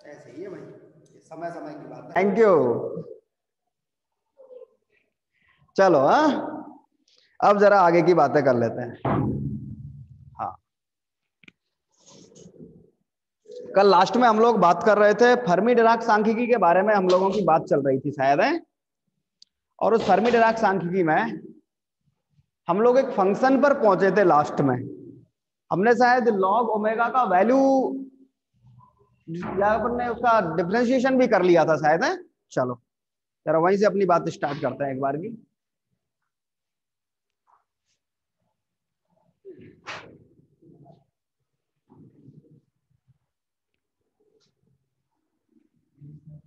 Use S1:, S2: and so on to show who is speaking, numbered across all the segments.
S1: ऐसे ही है भाई, समय समय की बात है।
S2: Thank you. चलो हाँ, अब जरा आगे की बातें कर लेते हैं। हाँ, कल लास्ट में हम लोग बात कर रहे थे फर्मी डिराक सांख्यिकी के बारे में, हम लोगों की बात चल रही थी शायद है। और उस फर्मी डिराक सांख्यिकी में हम लोग एक फंक्शन पर पहुंचे थे लास्ट में। हमने शायद लॉग ओमेगा का वैल्यू या अपन ने उसका डिफरेंशिएशन भी कर लिया था शायद है। चलो जरा वहीं से अपनी बात स्टार्ट करते हैं एक बार की।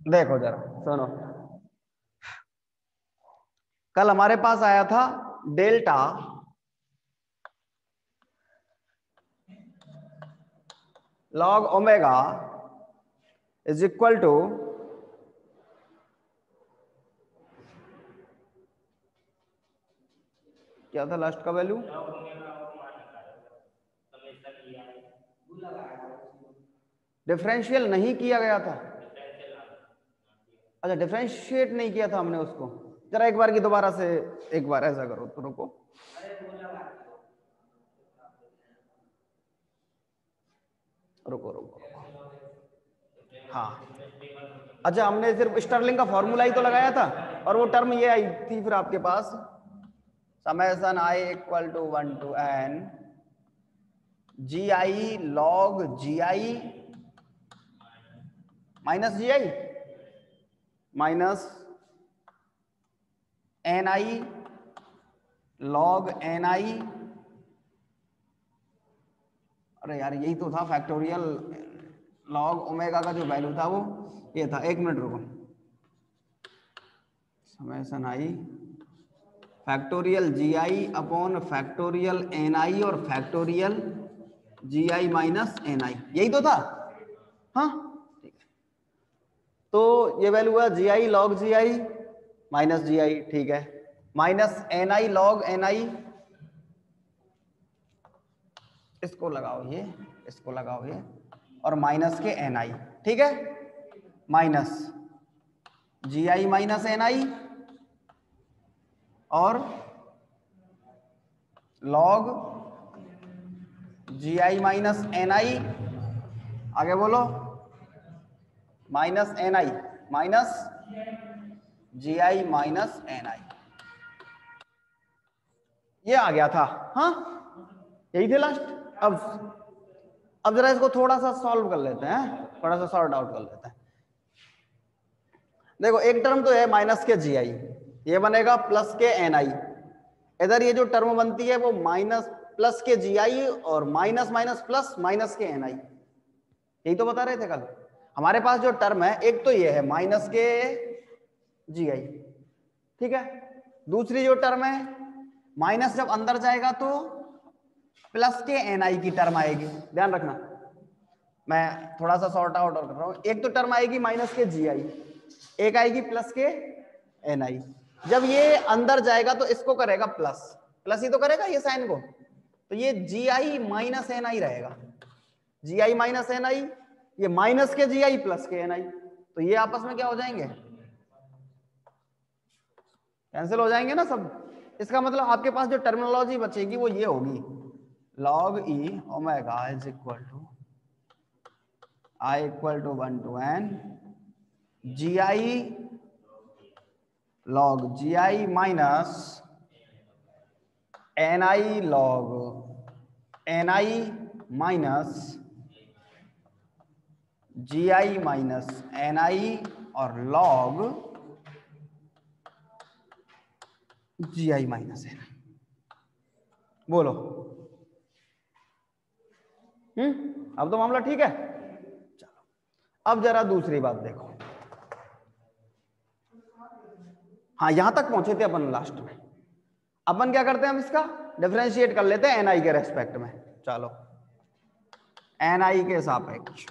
S2: देखो जरा सुनो, कल हमारे पास आया था delta log omega is equal to क्या था लास्ट का वैल्यू? डिफरेंशियल नहीं किया गया था। अच्छा, डिफरेंशिएट नहीं किया था हमने उसको। जरा एक बार की दोबारा से एक बार ऐसा करो तो रुको, रुको रुको रुको। हाँ, अच्छा, हमने सिर्फ स्टर्लिंग का फॉर्मूला ही तो लगाया था और वो टर्म ये आई थी फिर आपके पास summation I equal to 1 to n G I log G I minus G I minus N I log N I. अरे यार यही तो था फैक्टोरियल लॉग ओमेगा का जो वैल्यू था वो ये था। एक मिनट रुको, summation I factorial ji I upon factorial N I और फैक्टोरियल जी आई माइनस एन आई, यही तो था। हाँ ठीक है, तो ये वैल्यू हुआ जी I log G I minus G I, ठीक है, minus N I log N I, इसको लगाओ ये, इसको लगाओ ये, और माइनस के एन आई, ठीक है, minus G I minus N I और लॉग जी आई माइनस एन आई, आगे बोलो, माइनस एन आई माइनस जी आई माइनस एन आई, ये आ गया था। हाँ यही थे लास्ट। अब जरा इसको थोड़ा सा सॉल्व कर लेते हैं, थोड़ा सा सॉर्ट आउट कर लेते हैं। देखो एक टर्म तो है माइनस के जी आई, ये बनेगा प्लस के एन आई। इधर ये जो टर्म बनती है वो माइनस प्लस के जी आई और माइनस माइनस प्लस माइनस के एन आई, यही तो बता रहे थे कल। हमारे पास जो टर्म है एक तो ये है माइनस के जी आई, ठीक है, दूसरी जो टर्म है माइनस जब अंदर जाएगा तो प्लस के एन आई की टर्म आएगी, ध्यान रखना। मैं थोड़ा सा सॉर्ट आउट और कर रहा हूं। एक तो टर्म आएगी माइनस के जी आई, एक आएगी प्लस के एन आई। जब ये अंदर जाएगा तो इसको करेगा प्लस, प्लस ही तो करेगा ये साइन को, तो ये जी आई माइनस एन आई रहेगा, जी आई माइनस एन आई, ये माइनस के जी आई प्लस के एन आई, तो ये आपस में क्या हो जाएंगे, कैंसिल हो जाएंगे ना सब। इसका मतलब आपके पास जो टर्मिनोलॉजी बचेगी वो ये होगी, log E omega is equal to I equal to 1 to n G I log G I minus N I log N I minus G I minus N I और log G I minus N I. बोलो अब तो मामला ठीक है। चलो अब जरा दूसरी बात देखो। हाँ यहां तक पहुंचे थे अपन लास्ट में। अपन क्या करते हैं, हम इसका डिफरेंशिएट कर लेते हैं एन आई के रेस्पेक्ट में। चलो एन आई के सापेक्ष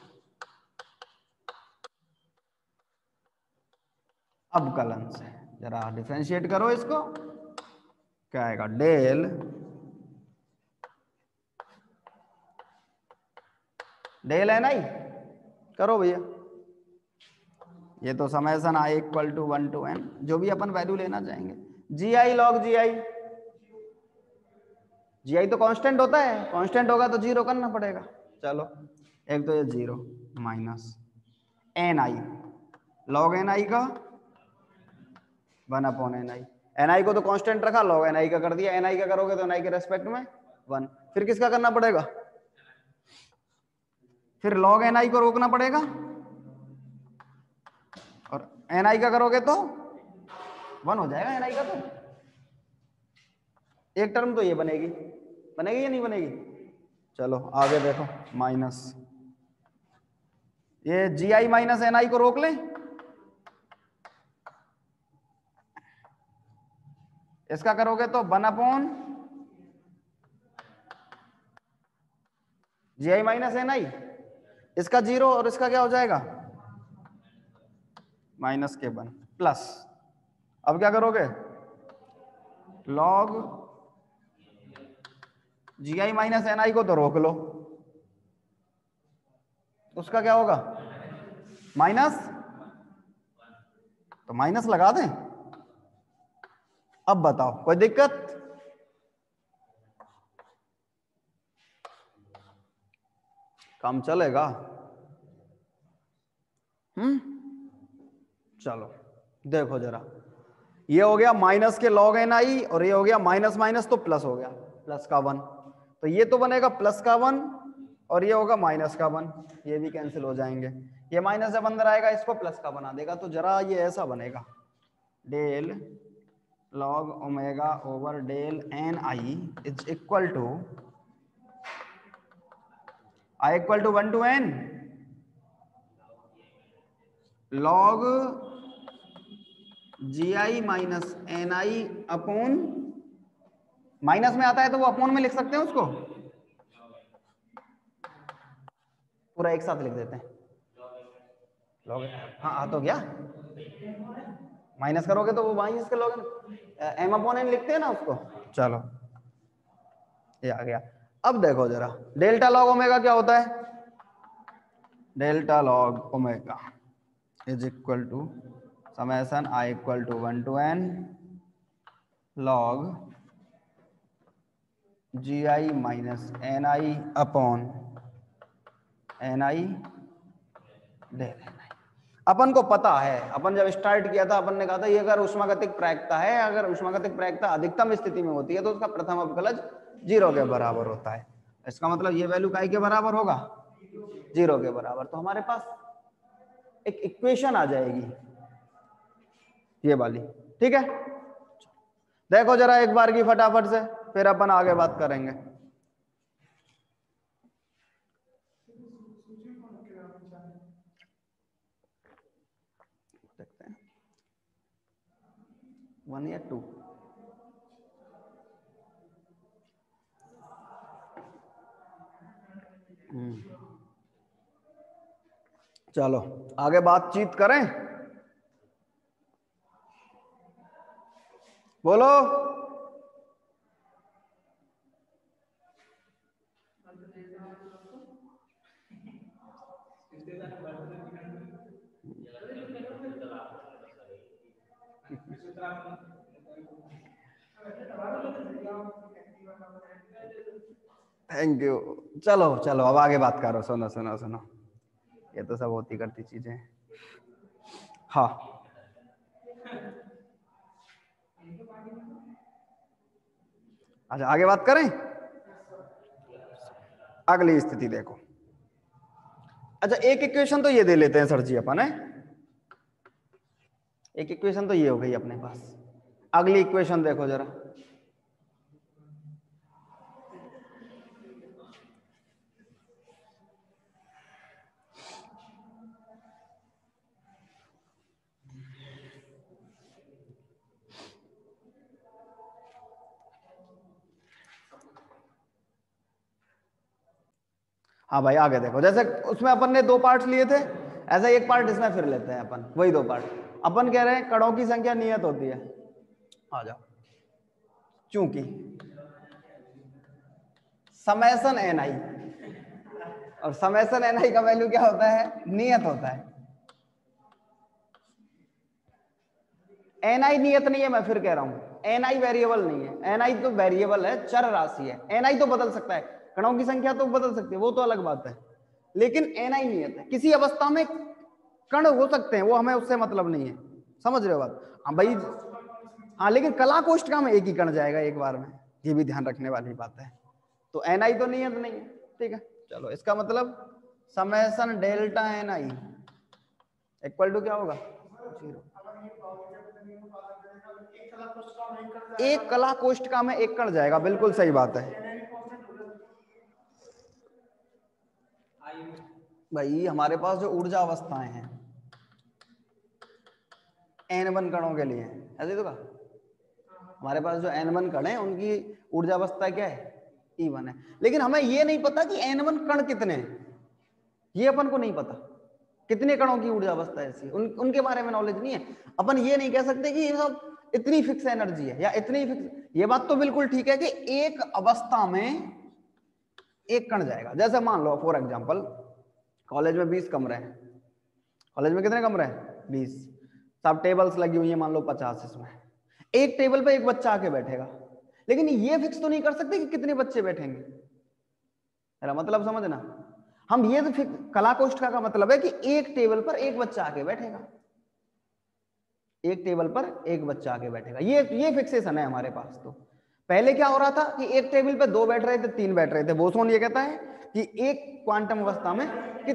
S2: अब कलन से जरा डिफरेंशिएट करो इसको, क्या आएगा, डेल डेल एन आई करो भैया, ये तो summation i equal to 1 to n, जो भी अपन वैल्यू लेना चाहेंगे। जी आई लॉग जी आई, जी आई तो कांस्टेंट होता है, कांस्टेंट होगा तो जीरो करना पड़ेगा। चलो एक तो ये zero minus N I log N I का 1 upon N I, N I को तो कांस्टेंट रखा, लॉग एन आई का कर दिया। एन आई का करोगे तो एन आई के रेस्पेक्ट में 1, फिर किसका करना पड़ेगा, फिर log एन आई को रोकना पड़ेगा, और एन आई का करोगे तो 1 हो जाएगा एन आई का। तो एक टर्म तो ये बनेगी, बनेगी या नहीं बनेगी। चलो आगे देखो, माइनस ये जी आई माइनस एन आई को रोक लें, इसका करोगे तो 1 अपॉन जी आई माइनस एन आई, इसका 0 और इसका क्या हो जाएगा माइनस के 1 प्लस। अब क्या करोगे, log G I minus N I को तो रोक लो, उसका क्या होगा माइनस, तो माइनस लगा दें। अब बताओ कोई दिक्कत, काम चलेगा। चलो देखो जरा, ये हो गया माइनस के log एन आई, और ये हो गया माइनस माइनस तो प्लस हो गया, प्लस का 1, तो ये तो बनेगा प्लस का 1 और ये होगा माइनस का 1, ये भी कैंसिल हो जाएंगे। ये माइनस जब अंदर आएगा इसको प्लस का बना देगा, तो जरा ये ऐसा बनेगा del log omega over del N I is equal to I equal to 1 to n log ji I minus N I upon, minus में आता है तो वो अपॉन में लिख सकते हैं उसको, पूरा एक साथ लिख देते हैं लॉग, हाँ आ तो गया, माइनस करोगे तो वो माइनस के लॉग एम अपॉन एन लिखते हैं ना उसको। चलो ये आ गया। अब देखो जरा, डेल्टा लॉग ओमेगा क्या होता है, delta log omega is equal to summation I equal to 1 to n log ji I minus N I upon N I del N I. अपन को पता है, अपन जब स्टार्ट किया था अपन ने कहा था ये अगर ऊष्मागतिक प्रायिकता है, अगर ऊष्मागतिक प्रायिकता अधिकतम स्थिति में होती है तो उसका प्रथम अवकलज 0 के बराबर होता है। इसका मतलब ये वैल्यू काय के बराबर होगा 0 के बराबर, तो हमारे पास एक इक्वेशन आ जाएगी ये वाली, ठीक है। देखो जरा एक बार की फटाफट से, फिर अपन आगे बात करेंगे। देखते हैं 1 या 2, चलो आगे बातचीत करें, बोलो। Thank you. चलो चलो अब आगे बात करो, सुनो सुनो सुनो, ये तो सब होती करती चीजें। हाँ अच्छा आगे बात करें, अगली स्थिति देखो। अच्छा एक इक्वेशन तो ये दे लेते हैं सर जी अपन, है एक इक्वेशन तो ये हो गई अपने पास। अगली इक्वेशन देखो जरा, हाँ भाई आगे देखो, जैसे उसमें अपन ने 2 पार्ट्स लिए थे, ऐसा एक पार्ट इसमें फिर लेते हैं अपन, वही 2 पार्ट। अपन कह रहे हैं कणों की संख्या नियत होती है, आ जाओ, चूंकि समेशन एन आई, और समेशन एन आई का वैल्यू क्या होता है नियत होता है, एन आई नियत नहीं है, मैं फिर कह रहा हूं एन आई वेरिएबल नहीं है, एन आई तो वेरिएबल है, चर राशि है। एन आई तो बदल सकता है, कणों की संख्या तो बदल सकती है, वो तो अलग बात है, लेकिन एन आई नियत है। किसी अवस्था में कण हो सकते हैं, वो हमें उससे मतलब नहीं है, समझ रहे हो बात? हाँ भाई, हाँ, लेकिन कला कोष्ठका में एक ही कण जाएगा एक बार में, ये भी ध्यान रखने वाली बात है। तो एन आई तो नियत नहीं है, ठीक है। चलो, इसका मतलब summation delta n i equal to क्या होगा? 0। एक कला कोष्ठका में एक कण जाएगा, बिल्कुल सही बात है भाई। हमारे पास जो ऊर्जा अवस्थाएं हैं n1 कणों के लिए, ऐसे तो कहा हमारे पास जो n1 कण है उनकी ऊर्जा अवस्था क्या है? E1 है। लेकिन हमें ये नहीं पता कि n1 कण कितने हैं, ये अपन को नहीं पता कितने कणों की ऊर्जा अवस्था ऐसी है, उनके बारे में नॉलेज नहीं है। अपन ये नहीं कह सकते कि ये सब इतनी फिक्स एनर्जी है या इतनी फिक्स। ये बात तो बिल्कुल ठीक है कि एक अवस्था में एक कण जाएगा। जैसे मान लो फॉर एग्जांपल कॉलेज में 20 कमरे हैं, कॉलेज में कितने कमरे हैं? 20। सब टेबल्स लगी हुई है, मान लो 50। इसमें एक टेबल पे एक बच्चा आके बैठेगा, लेकिन ये फिक्स तो नहीं कर सकते कि कितने बच्चे बैठेंगे। मेरा मतलब समझना, हम ये तो कला कोष्ठका का मतलब है कि एक टेबल पर एक बच्चा आके बैठेगा, एक टेबल पर एक बच्चा आके बैठेगा, ये फिक्सेशन है हमारे पास। तो पहले क्या हो रहा था कि एक टेबल पे 2 बैठ रहे थे, 3 बैठ रहे थे। बोसोन ये कहता है कि एक क्वांटम अवस्था में कि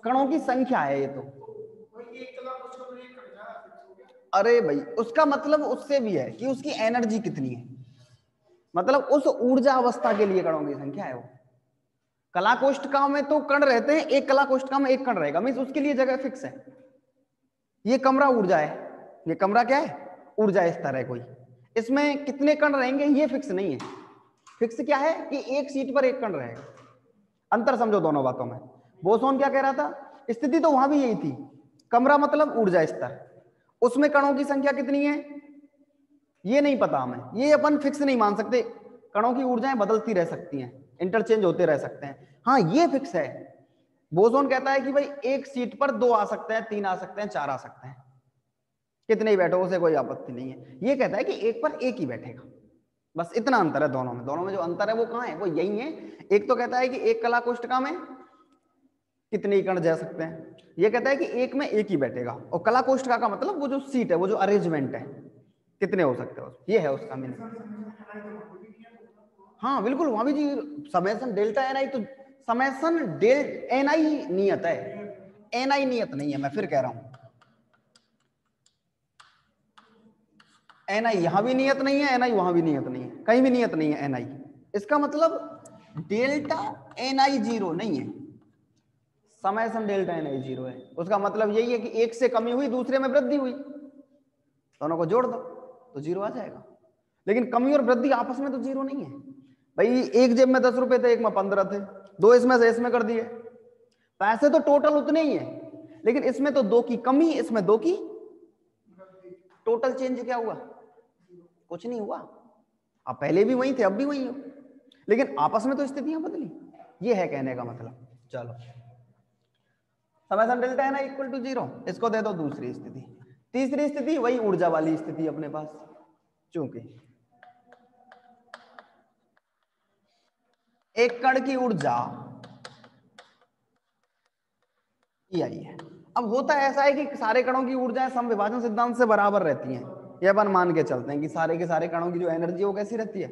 S2: कणों की संख्या है ये। तो अरे भाई, उसका मतलब उससे भी है कि उसकी एनर्जी कितनी है, मतलब उस ऊर्जा अवस्था के लिए कणों की संख्या है वो। कला कोष्ठका में तो कण रहते हैं, एक कला कोष्ठका में एक कण रहेगा, मींस उसके लिए जगह फिक्स है। ये कमरा ऊर्जा है, ये कमरा क्या है? ऊर्जा स्तर है कोई। इसमें कितने कण रहेंगे ये फिक्स नहीं है। फिक्स क्या है कि एक सीट पर एक कण रहेगा। अंतर समझो दोनों बातों में। बोसोन क्या कह रहा था? स्थिति तो वहां भी यही थी, कमरा मतलब ऊर्जा स्तर, उसमें कणों की संख्या कितनी है ये नहीं पता हमें, ये अपन फिक्स नहीं मान सकते। कणों की ऊर्जाएं बदलती रह सकती हैं, इंटरचेंज होते रह सकते हैं। हाँ, ये फिक्स है। बोसोन कहता है कि भाई एक सीट पर 2 आ सकते हैं, 3 आ सकते हैं, 4 आ सकते हैं, कितने ही बैठो उसे कोई आपत्ति नहीं है। ये कहता है कि एक पर एक ही बैठेगा, बस इतना अंतर है दोनों में। दोनों में जो अंतर है वो कहाँ है? वो यही है। एक तो कहता है कि एक कला कोष्ठका में कितने ही कण जा सकते हैं, ये कहता है कि एक में एक ही बैठेगा। और कला कोष्ठका का मतलब वो जो सीट है, वो जो अरेंजमेंट है, कितने हो सकते हो, ये है उसका मीनिंग। हाँ बिल्कुल, वहां भी जी समेशन डेल्टा एन आई, तो समेशन डेल एन आई नियत है, एन आई नियत नहीं है। मैं फिर कह रहा हूं एन आई यहां भी नियत नहीं है, एन आई वहां भी नियत नहीं है, कहीं भी नियत नहीं है एन आई। इसका मतलब डेल्टा एन आई 0 नहीं है, समेशन डेल्टा एन आई 0 है। उसका मतलब यही है कि एक से कमी हुई, दूसरे में वृद्धि हुई, दोनों को जोड़ दो तो 0 आ जाएगा। लेकिन कमी और वृद्धि आपस में तो 0 नहीं है भाई। एक जेब में 10 रुपए थे, एक में 15 थे, 2 इसमें से इसमें कर दिए, पैसे तो टोटल उतने ही है, लेकिन इसमें तो 2 की कमी, इसमें 2 की, टोटल चेंज क्या हुआ? कुछ नहीं हुआ। अब पहले भी वही थे, अब भी वही हो, लेकिन आपस में तो स्थितियां बदली। ये है कहने का मतलब। चलो, समेशन डेल्टा है ना इक्वल टू 0, इसको दे दो दूसरी स्थिति। तीसरी स्थिति वही ऊर्जा वाली स्थिति अपने पास, चूंकि एक कण की ऊर्जा E आई है। अब होता है ऐसा है कि सारे कणों की ऊर्जाएं समविभाजन सिद्धांत से बराबर रहती हैं। ये अपन मान के चलते हैं कि सारे के सारे कणों की जो एनर्जी है वो कैसी रहती है?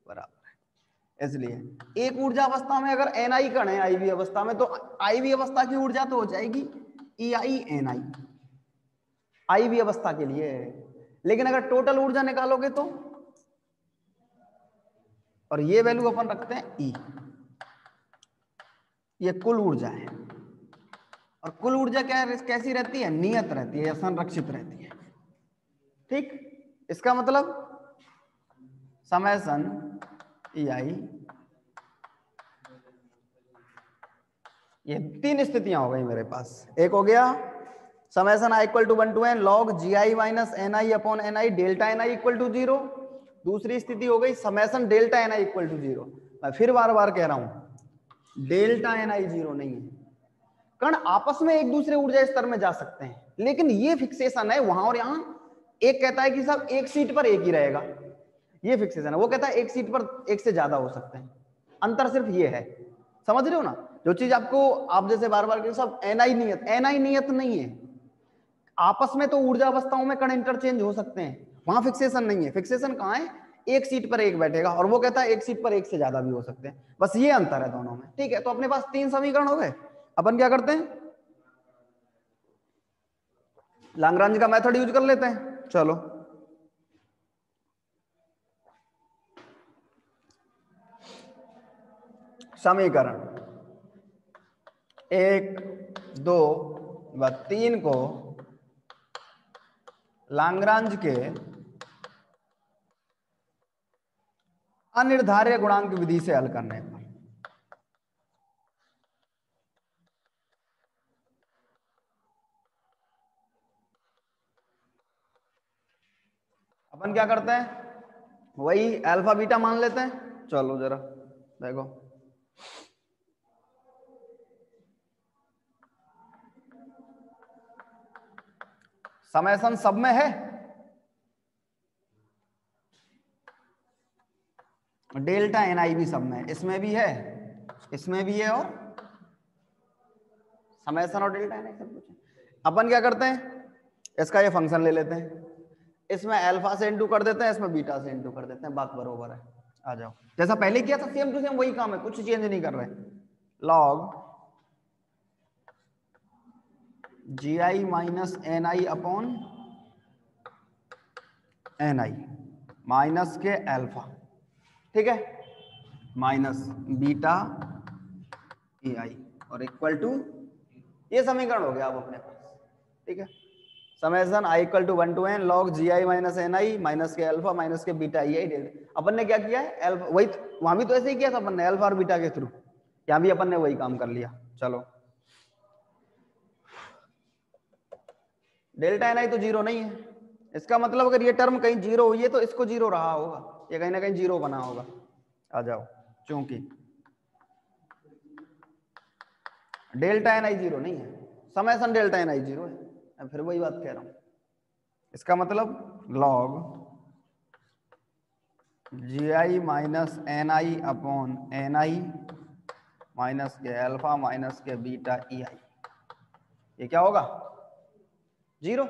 S2: बराबर है। इसलिए एक ऊर्जा अवस्था में अगर एन आई कण है आई वी अवस्था में, तो आई वी अवस्था की ऊर्जा तो हो जाएगी ई आई एन आई, आई वी अवस्था के लिए। लेकिन अगर टोटल ऊर्जा निकालोगे तो, और ये वैल्यू अपन रखते हैं ई, ये कुल ऊर्जा है। और कुल ऊर्जा क्या कैसी रहती है? नियत रहती है या संरक्षित रहती है। ठीक, इसका मतलब समेशन ई आई, ये 3 स्थितियां हो गई मेरे पास। एक हो गया summation I equal to 1 to n log ji I minus N I upon N i delta n i equal to 0। दूसरी स्थिति हो गई summation delta n i equal to 0। मैं फिर बार बार कह रहा हूं डेल्टा एन आई 0 नहीं है। कण आपस में एक दूसरे ऊर्जा स्तर में जा सकते हैं, लेकिन ये फिक्सेशन है वहां और यहां। एक कहता है कि सब एक सीट पर एक ही रहेगा, ये फिक्सेशन है। वो कहता है एक सीट पर एक से ज्यादा हो सकते हैं। अंतर सिर्फ ये है, समझ रहे हो ना? जो चीज आपको, आप जैसे बार बार सब एनआई नियत, एनआई नियत नहीं है। आपस में तो ऊर्जा अवस्थाओं में कण इंटरचेंज हो सकते हैं, वहां फिक्सेशन नहीं है। फिक्सेशन कहां है? एक सीट पर एक बैठेगा, और वो कहता है एक सीट पर एक से ज्यादा भी हो सकते हैं। बस ये अंतर है दोनों में। ठीक है, तो अपने पास 3 समीकरण हो गए। अपन क्या करते हैं, लाग्रांज का मेथड यूज कर लेते हैं। चलो, समीकरण 1, 2 व 3 को लाग्रांज के अनिर्धार्य गुणांक विधि से हल करने पर अपन क्या करते हैं, वही अल्फा बीटा मान लेते हैं। चलो जरा देखो, समेसन सब में है, डेल्टा एन आई भी सब में है, इसमें भी है, इसमें भी है, और समेसन और डेल्टा एन आई सब कुछ है। अपन क्या करते हैं, इसका ये फंक्शन ले लेते हैं, इसमें अल्फा से इंटू कर देते हैं, इसमें बीटा से इंटू कर देते हैं, बात बरोबर है। आ जाओ, जैसा पहले किया था सेम टू सेम वही काम है, कुछ चेंज नहीं कर रहे। लॉग जी आई माइनस एन आई अपॉन एन आई माइनस के अल्फा, ठीक है, माइनस बीटा ए आई और इक्वल टू, ये समीकरण हो गया अब अपने पास। ठीक है, summation I equal to 1 to n log ji I minus N I minus के अल्फा माइनस के बीटा ई आई डेल्टा। अपन ने क्या किया है, अल्फा, वही वहां भी तो ऐसे ही किया था अपन ने, अल्फा और बीटा के थ्रू। यहाँ भी अपन ने वही काम कर लिया। चलो, डेल्टा एन आई तो जीरो नहीं है, इसका मतलब अगर ये टर्म कहीं जीरो हुई है तो इसको जीरो रहा होगा, ये कहीं ना कहीं जीरो बना होगा। आ जाओ, चूंकि डेल्टा एन आई जीरो नहीं है, समेशन डेल्टा एन आई जीरो है। मैं फिर वही बात कह रहा हूं, इसका मतलब लॉग जी आई माइनस एन आई अपॉन एन आई माइनस के अल्फा माइनस के बीटा ई आई, ये क्या होगा, जीरो।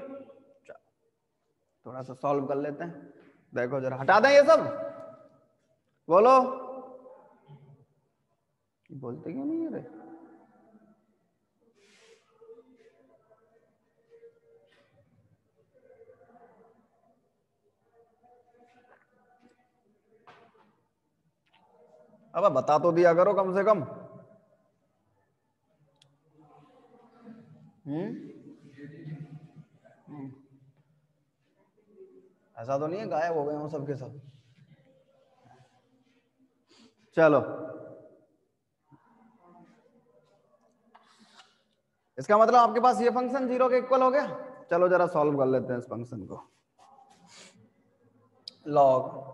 S2: थोड़ा सा सॉल्व कर लेते हैं, देखो जरा, हटा दें ये सब, बोलो, बोलते क्यों नहीं रे? अब बता तो दिया करो कम से कम। ऐसा तो नहीं है गायब हो गए हो सबके सब। चलो, इसका मतलब आपके पास ये फंक्शन जीरो के इक्वल हो गया। चलो जरा सॉल्व कर लेते हैं इस फंक्शन को। Log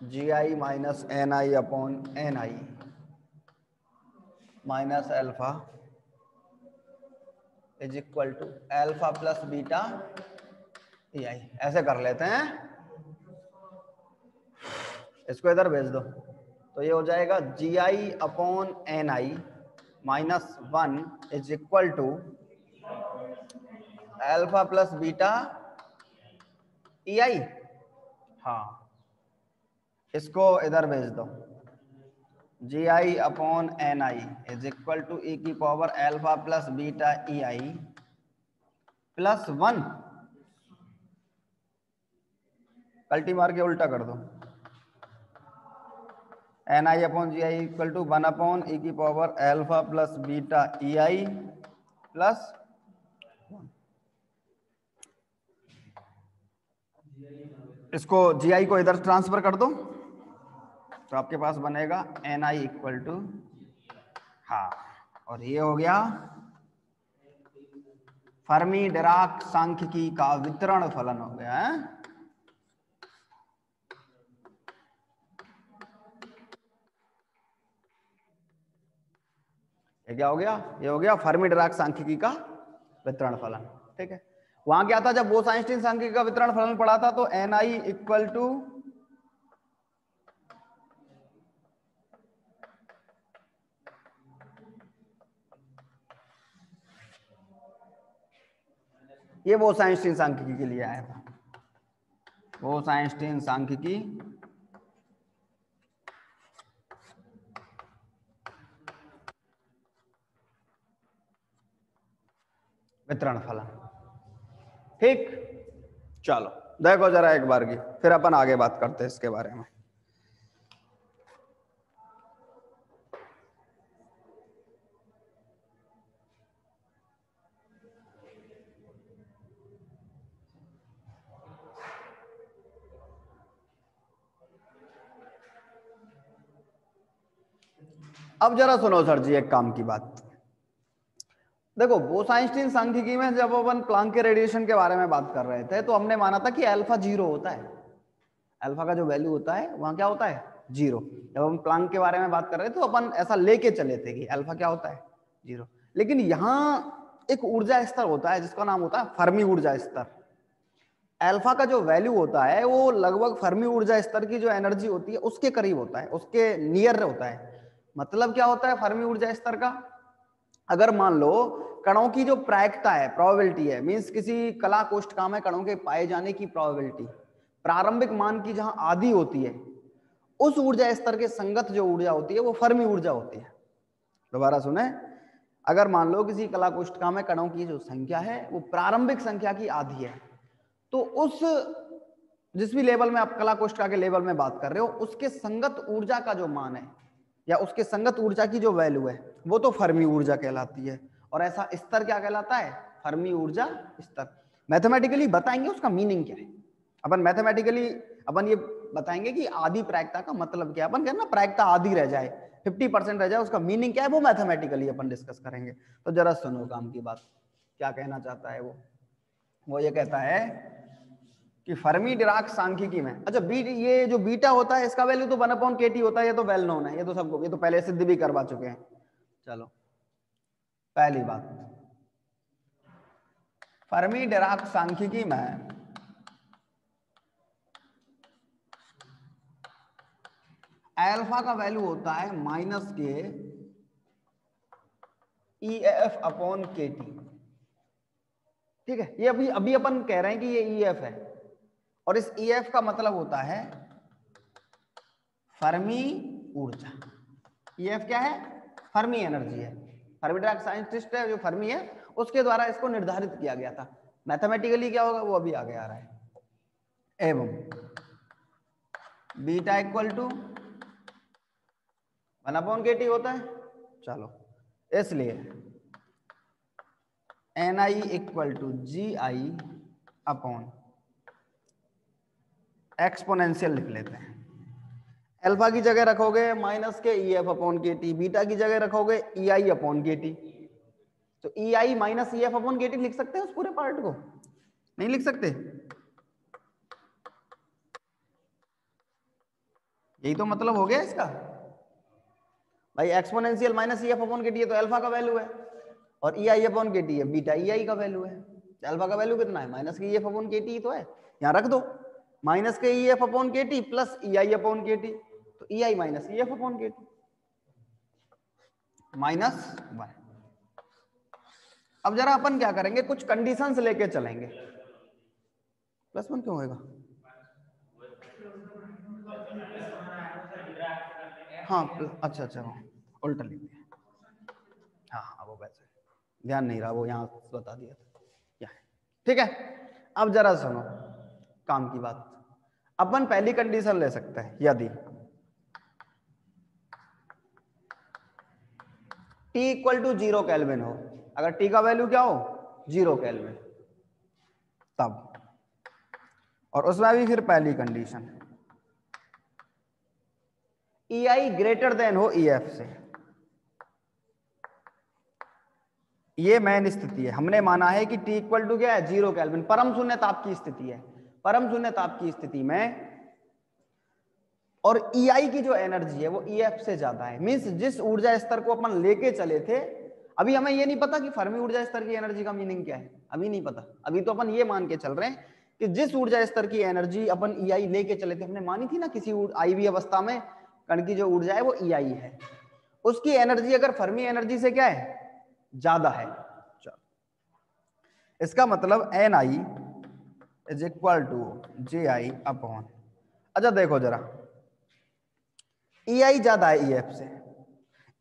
S2: G I minus N I upon N I minus alpha is equal to alpha plus beta A I, ऐसे कर लेते हैं। इसको इधर भेज दो, तो ये हो जाएगा G I upon N I minus 1 is equal to alpha plus beta E I. हाँ, इसको इधर भेज दो, G I upon N I is equal to E की power alpha plus beta E I plus 1, पलटी मार के उल्टा कर दो, N I upon G I equal to 1 upon E की power alpha plus beta E I plus 1। इसको जी आई को इधर ट्रांसफर कर दो, तो आपके पास बनेगा एन आई इक्वल टू, हाँ, और ये हो गया फर्मी डिराक सांख्यिकी का वितरण फलन हो गया है। ये क्या हो गया, ये हो गया फर्मी डिराक सांख्यिकी का वितरण फलन। ठीक है, वहां क्या था, जब बोस आइंस्टीन सांख्यिकी का वितरण फलन पढ़ा था तो Ni इक्वल टू ये बोस आइंस्टीन सांख्यिकी के लिए आया था, बोस आइंस्टीन सांख्यिकी वितरण फलन। ठीक, चलो देखो जरा एक बार की, फिर अपन आगे बात करते हैं इसके बारे में। अब जरा सुनो सर जी एक काम की बात। देखो बोस आइंस्टीन सांख्यिकी में जब अपन प्लैंक के रेडिएशन के बारे में बात कर रहे थे तो हमने माना था कि अल्फा 0 होता है, अल्फा का जो वैल्यू होता है वहां क्या होता है 0। जब हम प्लैंक के बारे में बात कर रहे थे तो अपन ऐसा लेके चले थे कि अल्फा क्या होता है 0। लेकिन यहाँ एक ऊर्जा स्तर होता है जिसका नाम होता है फर्मी ऊर्जा स्तर। अल्फा का जो वैल्यू होता है वो लगभग फर्मी ऊर्जा स्तर की जो एनर्जी होती है उसके करीब होता है, उसके नियर होता है। मतलब क्या होता है फर्मी ऊर्जा स्तर का, अगर मान लो कणों की जो प्रायिकता है, प्रोबेबिलिटी है, मींस किसी कला कोष्ठका में कणों के पाए जाने की प्रोबेबिलिटी प्रारंभिक मान की जहां आधी होती है, उस ऊर्जा स्तर के संगत जो ऊर्जा होती है वो फर्मी ऊर्जा होती है। दोबारा सुने, अगर मान लो किसी कला कोष्ठका में कणों की जो संख्या है वो प्रारंभिक संख्या की आधी है, तो उस जिस भी लेवल में आप कला कोष्ठका के लेवल में बात कर रहे हो उसके संगत ऊर्जा का जो मान है या उसके संगत ऊर्जा की जो वैल्यू है वो तो फर्मी ऊर्जा कहलाती है। और ऐसा स्तर क्या कहलाता है, फर्मी ऊर्जा स्तर। मैथमेटिकली बताएंगे उसका मीनिंग क्या है, अपन मैथमेटिकली अपन ये बताएंगे कि आधी प्रायिकता का मतलब क्या है। अपन कहना प्रायिकता आधी रह जाए, 50% रह जाए, उसका मीनिंग क्या है वो मैथमेटिकली अपन डिस्कस करेंगे। तो जरा सुनो काम की बात, क्या कहना चाहता है वो ये कहता है कि फर्मी डिराक सांख्यिकी में, अच्छा ये जो बीटा होता है इसका वैल्यू तो 1/kT होता है, ये तो वेल नोन है, ये तो सबको, ये तो पहले सिद्ध भी करवा चुके हैं। चलो पहली बात, फर्मी डिराक सांख्यिकी में अल्फा का वैल्यू होता है -k EF/kT। ठीक है, ये अभी अपन कह रहे हैं कि ये EF है और इस EF का मतलब होता है फर्मी ऊर्जा। EF क्या है, फर्मी एनर्जी है। फर्मी डिराक साइंटिस्ट है जो फर्मी है उसके द्वारा इसको निर्धारित किया गया था। मैथमेटिकली क्या होगा वो अभी आगे आ रहा है। एवं बीटा इक्वल टू 1/kT होता है। चलो इसलिए Ni equal to GI upon exponential लिख लेते हैं। अल्फा की जगह रखोगे -k EF/kT, बीटा की जगह रखोगे EI/kT। तो EI - EF/kT लिख सकते हैं उस पूरे पार्ट को, नहीं लिख सकते? यही तो मतलब हो गया इसका भाई, एक्सपोनेंशियल -EF/kT है तो अल्फा का वैल्यू है और EI/kT है, बीटा EI का वैल्यू है। अल्फा का वैल्यू कितना है, -k EF/kT तो है, यहाँ रख दो -k EF/kT प्लस EI/kT, तो EI - EF/kT -1। अब जरा अपन क्या करेंगे, कुछ कंडीशंस लेके चलेंगे। +1 क्यों होगा, हाँ अच्छा उल्टा लिख दिया, हाँ वो वैसे ध्यान नहीं रहा, वो यहाँ बता दिया था क्या है। ठीक है, अब जरा सुनो काम की बात। अपन पहली कंडीशन ले सकते हैं, यदि T = 0 केल्विन हो, अगर T का वैल्यू क्या हो 0 केल्विन, तब, और उसमें भी फिर पहली कंडीशन EI ग्रेटर देन हो EF से। ये मेन स्थिति है, हमने माना है कि T = क्या है 0 केल्विन, परम शून्य ताप की स्थिति है। परम शून्य ताप की स्थिति में और EI की जो एनर्जी है वो EF से ज्यादा है, मींस जिस ऊर्जा स्तर को अपन लेके चले थे अभी हमें ये नहीं पता कि फर्मी ऊर्जा स्तर की एनर्जी का मीनिंग क्या है, अभी नहीं पता। अभी तो अपन ये मान के चल रहे हैं कि जिस ऊर्जा स्तर की एनर्जी अपन EI लेके चले थे, हमने मानी थी ना किसी IV अवस्था में कण की जो ऊर्जा है वो EI है, उसकी एनर्जी अगर फर्मी एनर्जी से क्या है, ज्यादा है। इसका मतलब Ni is equal to JI upon, अच्छा देखो जरा, EI ज्यादा है EF से,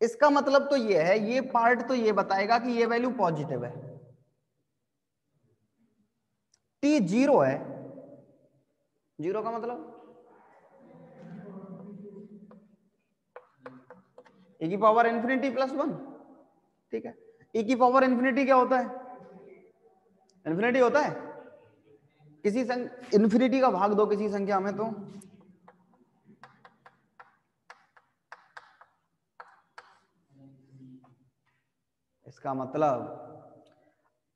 S2: इसका मतलब तो ये है, ये पार्ट तो ये बताएगा कि ये वैल्यू पॉजिटिव है। T 0 है, 0 का मतलब e की पावर इन्फिनिटी प्लस 1, ठीक है। e की पावर इन्फिनिटी क्या होता है, इन्फिनिटी होता है, किसी इन्फिनिटी का भाग दो किसी संख्या में तो इसका मतलब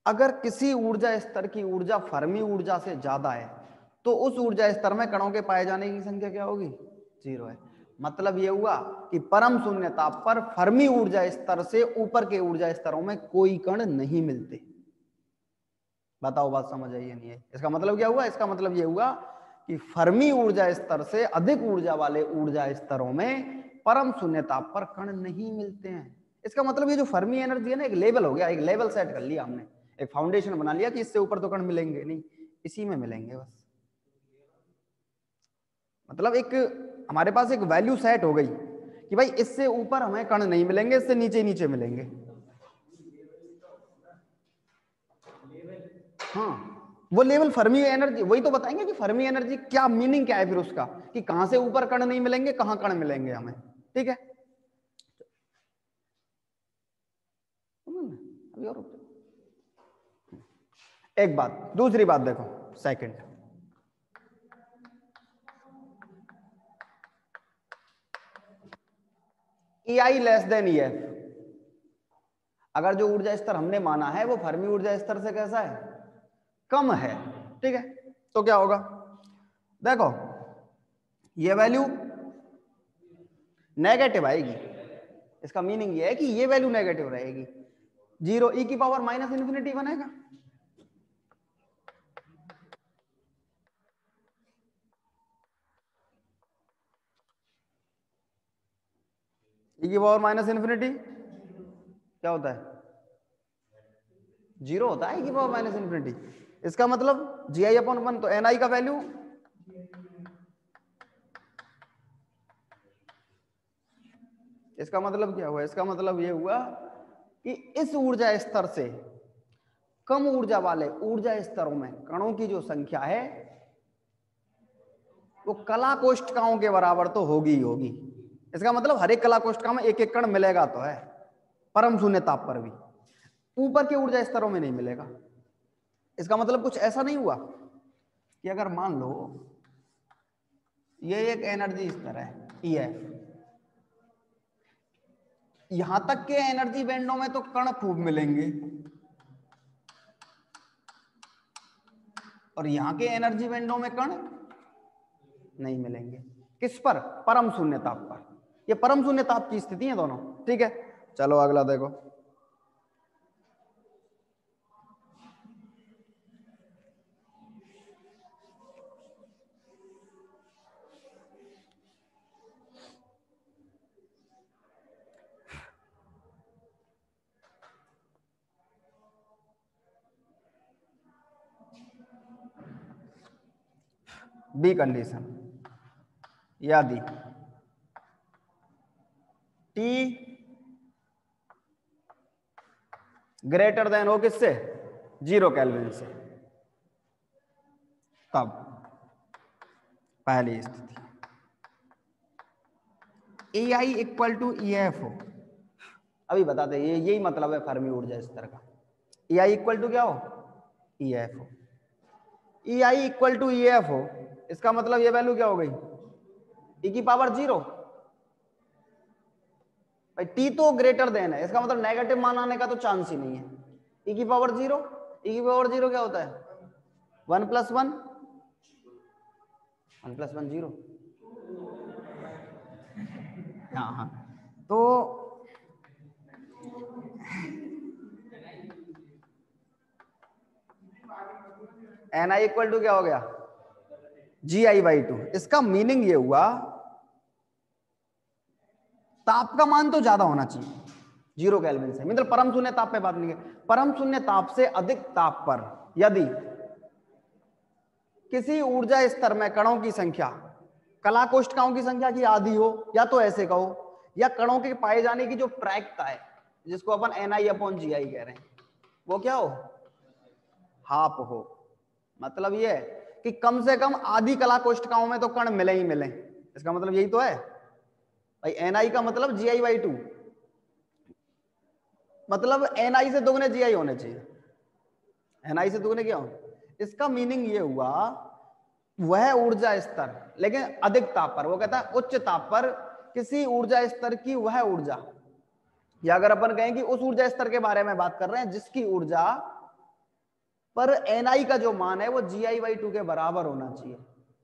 S2: अगर किसी ऊर्जा स्तर की ऊर्जा फर्मी ऊर्जा से ज्यादा है तो उस ऊर्जा स्तर में कणों के पाए जाने की संख्या क्या होगी, 0 है। मतलब ये हुआ कि परम शून्य ताप पर फर्मी ऊर्जा स्तर से ऊपर के ऊर्जा स्तरों में कोई कण नहीं मिलते। बताओ बात समझ आई है नहीं है? इसका मतलब क्या हुआ, इसका मतलब ये हुआ कि फर्मी ऊर्जा स्तर से अधिक ऊर्जा वाले ऊर्जा स्तरों में परम शून्य ताप पर कण नहीं मिलते हैं। इसका मतलब ये जो फर्मी एनर्जी है ना, एक लेवल हो गया, एक लेवल सेट कर लिया हमने, एक फाउंडेशन बना लिया कि इससे ऊपर तो कण मिलेंगे नहीं, इसी में मिलेंगे बस। मतलब एक हमारे पास एक वैल्यू सेट हो गई कि भाई इससे ऊपर हमें कण नहीं मिलेंगे, इससे नीचे नीचे मिलेंगे। हाँ, वो लेवल फर्मी एनर्जी, वही तो बताएंगे कि फर्मी एनर्जी क्या मीनिंग क्या है फिर उसका, कि कहां से ऊपर कण नहीं मिलेंगे, कहां कण मिलेंगे हमें, ठीक है। अभी और एक बात, दूसरी बात देखो, second, EI less than EF, अगर जो ऊर्जा स्तर हमने माना है वो फर्मी ऊर्जा स्तर से कैसा है, कम है, ठीक है। तो क्या होगा, देखो ये वैल्यू नेगेटिव आएगी, इसका मीनिंग ये है कि ये वैल्यू नेगेटिव रहेगी, 0 e की पावर माइनस इन्फिनिटी बनेगा, e की पावर माइनस इन्फिनिटी क्या होता है, 0 होता है e की पावर माइनस इन्फिनिटी। इसका मतलब GI अपॉन 1, तो Ni का वैल्यू इसका मतलब क्या हुआ, इसका मतलब ये हुआ कि इस ऊर्जा स्तर से कम ऊर्जा वाले ऊर्जा स्तरों में कणों की जो संख्या है वो कला कोष्ठकाओं के बराबर तो होगी ही होगी। इसका मतलब हर एक कला कोष्ठका में एक एक कण मिलेगा तो है, परम शून्य ताप पर भी, ऊपर के ऊर्जा स्तरों में नहीं मिलेगा। इसका मतलब कुछ ऐसा नहीं हुआ कि अगर मान लो ये एक एनर्जी स्तर है EF, यहां तक के एनर्जी बैंडों में तो कण खूब मिलेंगे और यहां के एनर्जी बैंडों में कण नहीं मिलेंगे। किस पर, परम शून्य ताप पर। ये परम शून्य ताप की स्थिति है दोनों, ठीक है। चलो अगला देखो, बी कंडीशन, यदि T ग्रेटर देन हो किससे, 0 केल्विन से, तब पहली स्थिति EI इक्वल टू EF हो। अभी बताते हैं, यही मतलब है फर्मी ऊर्जा स्तर का, EI इक्वल टू क्या हो, EF हो। EI इक्वल टू EF हो, इसका मतलब ये वैल्यू क्या हो गई, e की पावर 0, भाई T तो ग्रेटर देन है, इसका मतलब नेगेटिव मान आने का तो चांस ही नहीं है। e की पावर 0, e की पावर 0 क्या होता है, 1 + 1, 1 + 1 0। हाँ हाँ, तो एन आई इक्वल टू क्या हो गया, जी आई बाई टू। इसका मीनिंग ये हुआ ताप का मान तो ज्यादा होना चाहिए 0 केल्विन से, मतलब परम शून्य ताप पे बात नहीं है, परम शून्य ताप से अधिक ताप पर यदि किसी ऊर्जा स्तर में कणों की संख्या कला कोष्ठकाओं की संख्या की आधी हो, या तो ऐसे कहो, या कणों के पाए जाने की जो प्रायिकता है जिसको अपन एन आई अपॉन जी आई कह रहे हैं वो क्या हो, हाफ हो। मतलब ये है कि कम से कम आधी कला कोष्ठकाओं में तो कण मिले ही मिले। इसका मतलब यही तो है भाई, एन आई का मतलब जी आई बाई टू, मतलब एन आई से दोगुने जी आई होने चाहिए, एन आई से दोगुने क्या हो। इसका मीनिंग ये हुआ वह ऊर्जा स्तर, लेकिन अधिक ताप पर, वो कहता है उच्च ताप पर किसी ऊर्जा स्तर की वह ऊर्जा, या अगर अपन कहें कि उस ऊर्जा स्तर के बारे में बात कर रहे हैं जिसकी ऊर्जा पर एन आई का जो मान है वो जी आई बाई टू के बराबर होना चाहिए,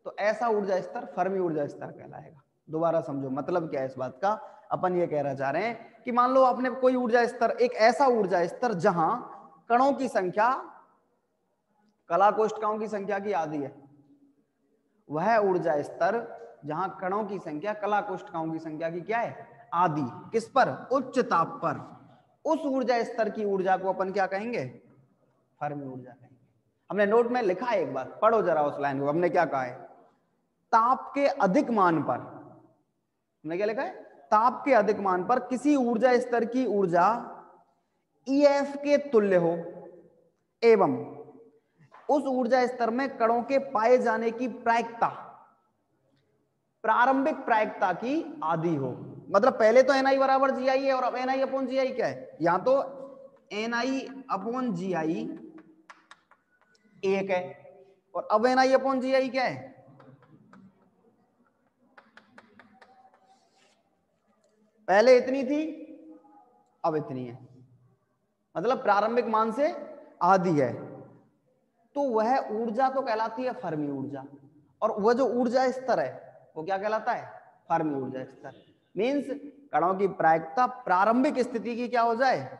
S2: तो ऐसा ऊर्जा स्तर फर्मी ऊर्जा स्तर कहलाएगा। दोबारा समझो मतलब क्या है इस बात का। अपन ये कहना चाह रहे हैं कि मान लो आपने कोई ऊर्जा स्तर, एक ऐसा ऊर्जा स्तर जहां कणों की संख्या कला कोष्ठकाओं की संख्या की आधी है, वह ऊर्जा स्तर जहां कणों की संख्या कला कोष्ठकाओं की संख्या की क्या है, आधी। किस पर, उच्च ताप पर। उस ऊर्जा स्तर की ऊर्जा को अपन क्या कहेंगे, फर्मी ऊर्जा कहेंगे। हमने नोट में लिखा है, एक बार पढ़ो जरा उस लाइन को। हमने क्या कहा है, ताप के अधिक मान पर, हमने क्या लिखा है, ताप के अधिक मान पर किसी ऊर्जा स्तर की ऊर्जा EF के तुल्य हो एवं उस ऊर्जा स्तर में कणों के पाए जाने की प्रायिकता प्रारंभिक प्रायिकता की आधी हो। मतलब पहले तो Ni बराबर जी आई है और अब Ni अपॉन जी आई क्या है, यहां तो Ni अपॉन जी आई एक है और अब Ni अपॉन जी आई क्या है, पहले इतनी थी अब इतनी है, मतलब प्रारंभिक मान से आधी है। तो वह ऊर्जा तो कहलाती है फर्मी ऊर्जा, और वह जो ऊर्जा स्तर है वो क्या कहलाता है, फर्मी ऊर्जा स्तर। मींस कणों की प्रायिकता प्रारंभिक स्थिति की क्या हो जाए,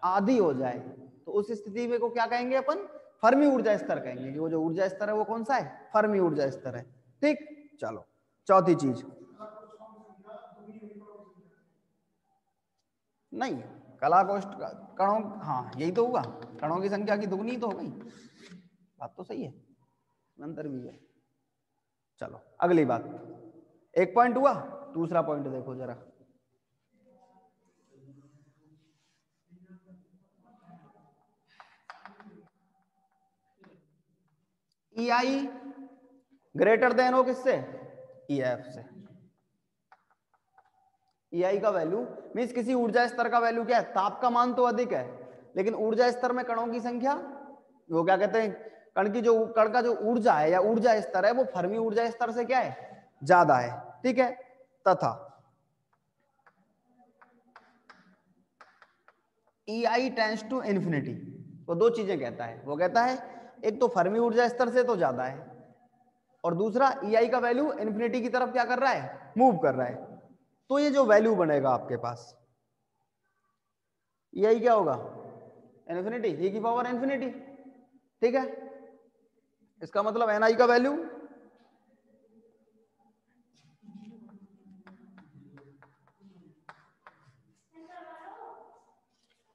S2: आधी हो जाए, तो उस स्थिति में को क्या कहेंगे अपन, फर्मी ऊर्जा स्तर कहेंगे। कि वो जो ऊर्जा स्तर है वो कौन सा है, फर्मी ऊर्जा स्तर है। ठीक, चलो चौथी चीज, नहीं कला कोष्ठ कणों, हाँ यही तो हुआ, कणों की संख्या की दुगनी तो हो गई, बात तो सही है, अंतर भी है। चलो अगली बात, एक पॉइंट हुआ, दूसरा पॉइंट देखो जरा। EI ग्रेटर देन हो किससे, EF से। EI का वैल्यू मीन्स किसी ऊर्जा स्तर का वैल्यू क्या है, ताप का मान तो अधिक है लेकिन ऊर्जा स्तर में कणों की संख्या, वो क्या कहते हैं, कण का जो ऊर्जा है या ऊर्जा स्तर है वो फर्मी ऊर्जा स्तर से क्या है, ज्यादा है। ठीक है, तथा EI टेंड्स टू इन्फिनिटी, वो दो चीजें कहता है। वो कहता है एक तो फर्मी ऊर्जा स्तर से तो ज्यादा है, और दूसरा EI का वैल्यू इन्फिनिटी की तरफ क्या कर रहा है, मूव कर रहा है। तो ये जो वैल्यू बनेगा आपके पास, EI क्या होगा, इन्फिनिटी, e की पावर इन्फिनिटी। ठीक है, इसका मतलब Ni का वैल्यू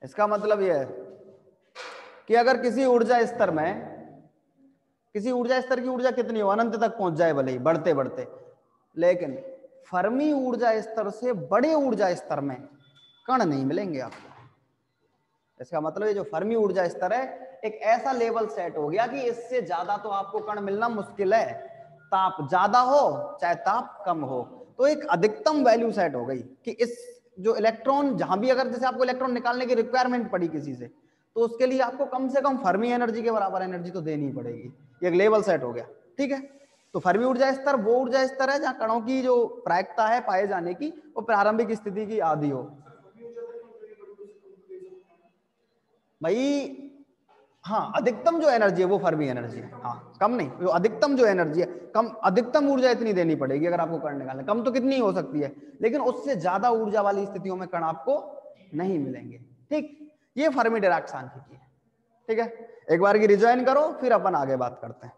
S2: इसका मतलब यह है कि अगर किसी ऊर्जा स्तर में, किसी ऊर्जा स्तर की ऊर्जा कितनी हो, अनंत तक पहुंच जाए भले ही बढ़ते बढ़ते, लेकिन फर्मी ऊर्जा स्तर से बड़े ऊर्जा स्तर में कण नहीं मिलेंगे आपको। इसका मतलब ये जो फर्मी ऊर्जा स्तर है एक ऐसा लेवल सेट हो गया कि इससे ज्यादा तो आपको कण मिलना मुश्किल है, ताप ज्यादा हो चाहे ताप कम हो। तो एक अधिकतम वैल्यू सेट हो गई कि इस जो इलेक्ट्रॉन, जहां भी अगर जैसे आपको इलेक्ट्रॉन निकालने की रिक्वायरमेंट पड़ी किसी से, तो उसके लिए आपको कम से कम फर्मी एनर्जी के बराबर एनर्जी तो देनी पड़ेगी। एक लेवल सेट हो गया। ठीक है, तो फर्मी ऊर्जा स्तर वो ऊर्जा स्तर है जहां कणों की जो प्रायिकता है पाए जाने की वो प्रारंभिक स्थिति की आधी हो। भाई हाँ, अधिकतम जो एनर्जी है वो फर्मी एनर्जी है, हाँ कम नहीं, जो अधिकतम जो एनर्जी है, कम अधिकतम ऊर्जा इतनी देनी पड़ेगी अगर आपको कण निकालना। कम तो कितनी हो सकती है, लेकिन उससे ज्यादा ऊर्जा वाली स्थितियों में कण आपको नहीं मिलेंगे। ठीक, ये फर्मी डिराक सांख्यिकी है। ठीक है, एक बार की रिजॉइन करो फिर अपन आगे बात करते हैं।